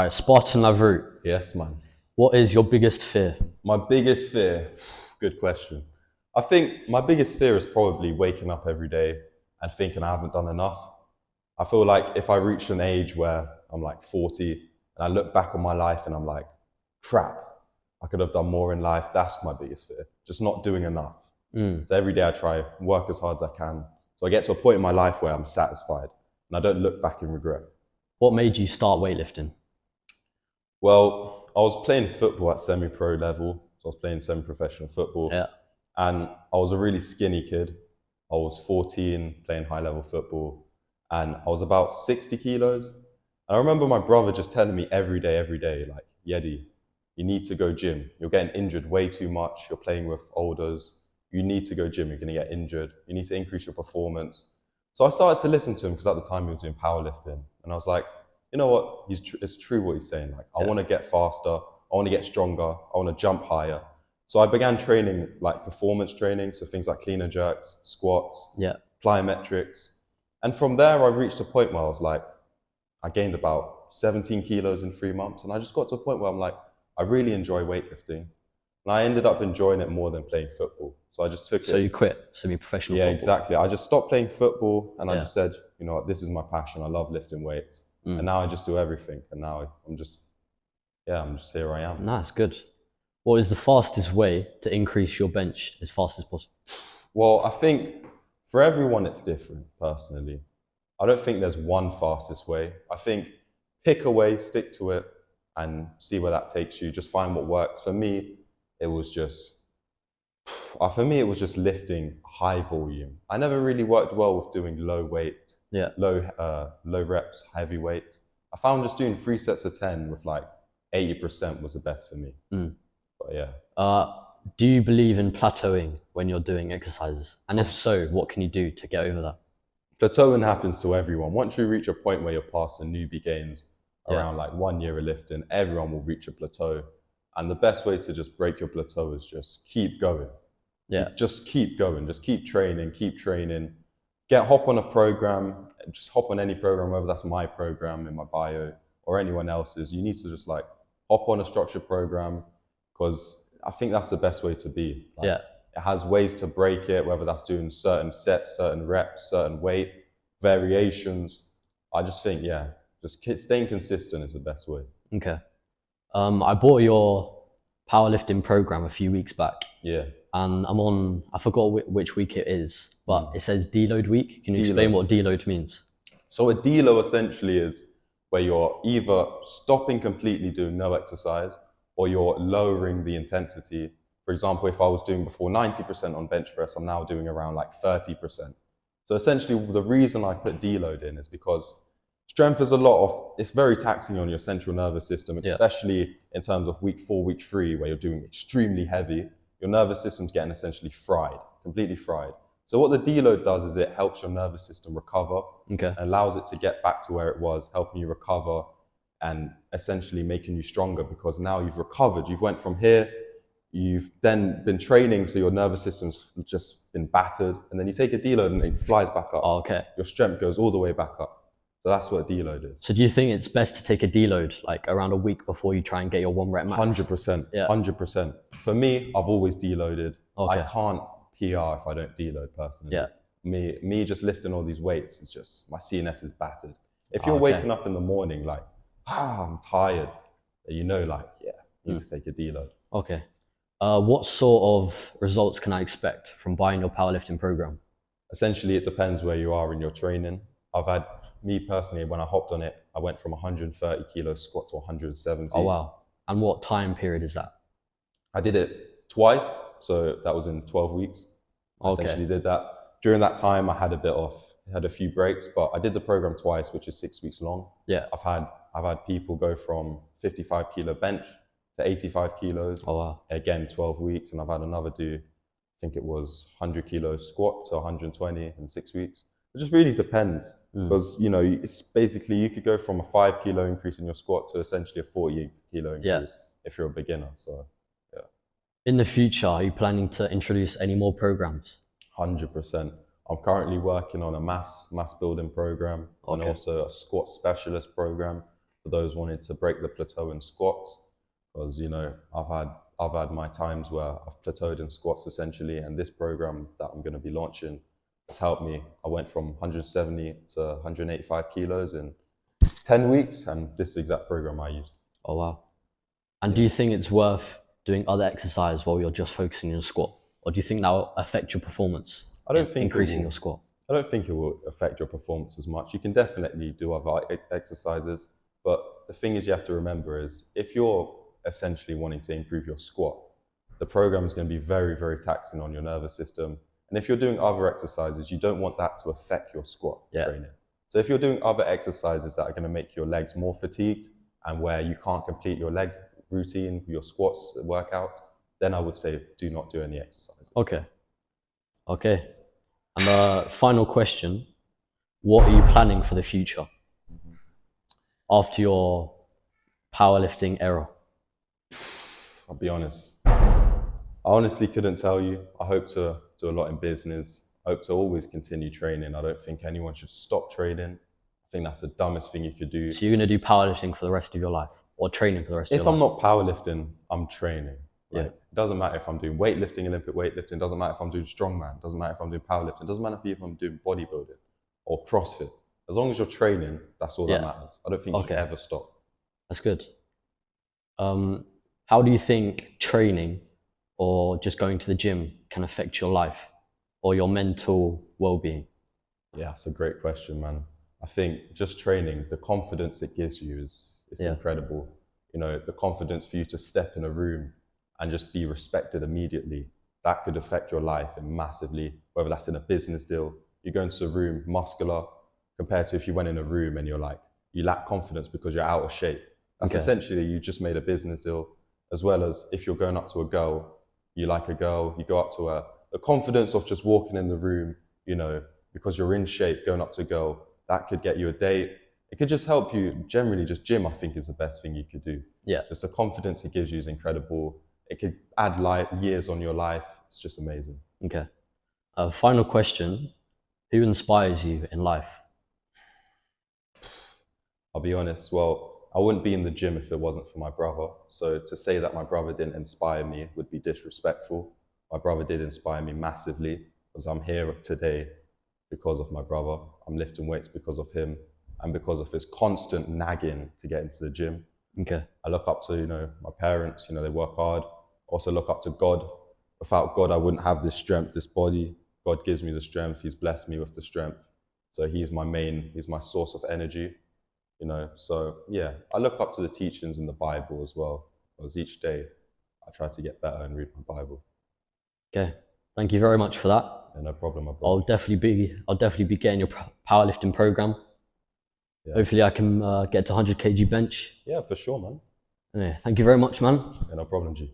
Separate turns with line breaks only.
All right, Spartan Lavrut,
Yes, man.
what is your biggest fear?
My biggest fear, good question. I think my biggest fear is probably waking up every day and thinking I haven't done enough. I feel like if I reach an age where I'm like 40 and I look back on my life and I'm like, crap, I could have done more in life. That's my biggest fear, just not doing enough. So every day I try and work as hard as I can. So I get to a point in my life where I'm satisfied and I don't look back and regret.
What made you start weightlifting?
Well, I was playing football at semi-pro level. So I was playing semi-professional football.
Yeah.
And I was a really skinny kid. I was 14 playing high-level football. And I was about 60 kilos. And I remember my brother just telling me every day, like, Yedi, you need to go gym. You're getting injured way too much. You're playing with olders. You need to go gym. You're going to get injured. You need to increase your performance. So I started to listen to him because at the time he was doing powerlifting. And I was like, you know what? It's true what he's saying. Like, I want to get faster. I want to get stronger. I want to jump higher. So I began training like performance training. So things like clean and jerks, squats,
Yeah.
plyometrics. And from there, I reached a point where I was like, I gained about 17 kilos in 3 months. And I just got to a point where I'm like, I really enjoy weightlifting. And I ended up enjoying it more than playing football. So I just took
So
it.
you quit semi-professional
Yeah,
football?
exactly. I just stopped playing football and I
Yeah.
just said, you know what, this is my passion. I love lifting weights. And now I just do everything. And now I'm just here I am.
Nice, good. What is the fastest way to increase your bench as fast as possible?
Well, I think for everyone it's different, personally. I don't think there's one fastest way. I think pick a way, stick to it, and see where that takes you. Just find what works. It was just it was just lifting high volume. I never really worked well with doing low weight,
Yeah.
low reps, heavy weight. I found just doing 3 sets of 10 with like 80% was the best for me. But yeah.
Do you believe in plateauing when you're doing exercises? And if so, what can you do to get over that?
Plateauing happens to everyone. Once you reach a point where you're past the newbie gains, around like 1 year of lifting, everyone will reach a plateau. And the best way to just break your plateau is just keep going.
Yeah.
Just keep going. Just keep training. Hop on a program. Just hop on any program, whether that's my program in my bio or anyone else's. You need to just like hop on a structured program because I think that's the best way to be. Like,
Yeah.
it has ways to break it, whether that's doing certain sets, certain reps, certain weight variations. I just think, staying consistent is the best way.
Okay. I bought your powerlifting program a few weeks back.
Yeah.
And I forgot which week it is, but it says deload week. Can you explain what deload means?
So a deload essentially is where you're either stopping completely doing no exercise or you're lowering the intensity. For example, if I was doing before 90% on bench press, I'm now doing around like 30%. So essentially the reason I put deload in is because strength is it's very taxing on your central nervous system, especially in terms of week 4, week 3, where you're doing extremely heavy. Your nervous system's getting essentially fried, completely fried. So what the deload does is it helps your nervous system recover and allows it to get back to where it was, helping you recover and essentially making you stronger because now you've recovered. You've went from here, you've then been training, so your nervous system's just been battered, and then you take a deload and it flies back up.
Oh, okay.
Your strength goes all the way back up. So that's what a deload is.
So do you think it's best to take a deload like around a week before you try and get your 1 rep max?
100%.
Yeah.
100%. For me, I've always deloaded.
Okay.
I can't PR if I don't deload personally.
Yeah.
Me just lifting all these weights is just, my CNS is battered. If you're waking up in the morning like, I'm tired, you need to take a deload.
Okay. What sort of results can I expect from buying your powerlifting program?
Essentially, it depends where you are in your training. Me personally, when I hopped on it, I went from 130 kilo squat to 170.
Oh, wow. And what time period is that?
I did it twice, so that was in 12 weeks. I essentially did that. During that time, I had a few breaks, but I did the program twice, which is 6 weeks long.
Yeah.
I've had people go from 55 kilo bench to 85 kilos.
Oh, wow.
Again, 12 weeks, and I've had another do, I think it was 100 kilo squat to 120 in 6 weeks. It just really depends because, it's basically, you could go from a 5 kilo increase in your squat to essentially a 40 kilo increase if you're a beginner. So, yeah.
In the future, are you planning to introduce any more programs?
100%. I'm currently working on a mass building program and also a squat specialist program. for those wanting to break the plateau in squats, because I've had my times where I've plateaued in squats essentially, and this program that I'm going to be launching has helped me. I went from 170 to 185 kilos in 10 weeks, and this is the exact program I used.
Oh wow. And do you think it's worth doing other exercise while you're just focusing on your squat? Or do you think that will affect your performance?
I don't think
increasing your squat.
I don't think it will affect your performance as much. You can definitely do other exercises, but the thing is, you have to remember is if you're essentially wanting to improve your squat, the program is going to be very, very taxing on your nervous system. And if you're doing other exercises, you don't want that to affect your squat training. So if you're doing other exercises that are going to make your legs more fatigued and where you can't complete your leg routine, your squats workouts, then I would say do not do any exercise.
Okay. And the final question, what are you planning for the future after your powerlifting era?
I'll be honest. I honestly couldn't tell you. I hope to do a lot in business. I hope to always continue training. I don't think anyone should stop training. I think that's the dumbest thing you could do.
So you're going to do powerlifting for the rest of your life, or training for the rest of your life?
If I'm not powerlifting, I'm training.
Yeah.
It doesn't matter if I'm doing weightlifting, Olympic weightlifting. It doesn't matter if I'm doing strongman. It doesn't matter if I'm doing powerlifting. It doesn't matter if I'm doing bodybuilding or CrossFit. As long as you're training, that's all that matters. I don't think you should ever stop.
That's good. How do you think training or just going to the gym can affect your life or your mental well-being?
Yeah, that's a great question, man. I think just training, the confidence it gives you is incredible. The confidence for you to step in a room and just be respected immediately, that could affect your life massively, whether that's in a business deal. You go into a room muscular compared to if you went in a room and you lack confidence because you're out of shape. That's essentially, you just made a business deal. As well as if you're going up to a girl, you like a girl, you go up to her, the confidence of just walking in the room, because you're in shape, going up to a girl, that could get you a date. It could just help you. Generally, just gym, I think, is the best thing you could do.
Yeah.
Just the confidence it gives you is incredible. It could add years on your life. It's just amazing.
Okay. Final question. Who inspires you in life?
I'll be honest. Well, I wouldn't be in the gym if it wasn't for my brother. So to say that my brother didn't inspire me would be disrespectful. My brother did inspire me massively because I'm here today because of my brother. I'm lifting weights because of him and because of his constant nagging to get into the gym.
Okay.
I look up to, my parents, they work hard. Also look up to God. Without God, I wouldn't have this strength, this body. God gives me the strength. He's blessed me with the strength. So he's my source of energy, So yeah, I look up to the teachings in the Bible as well, because each day I try to get better and read my Bible.
Okay. Thank you very much for that.
Yeah, no problem, my brother.
I'll definitely be getting your powerlifting program. Yeah. Hopefully I can get to 100 kg bench.
Yeah, for sure, man.
Yeah, thank you very much, man.
Yeah, no problem, G.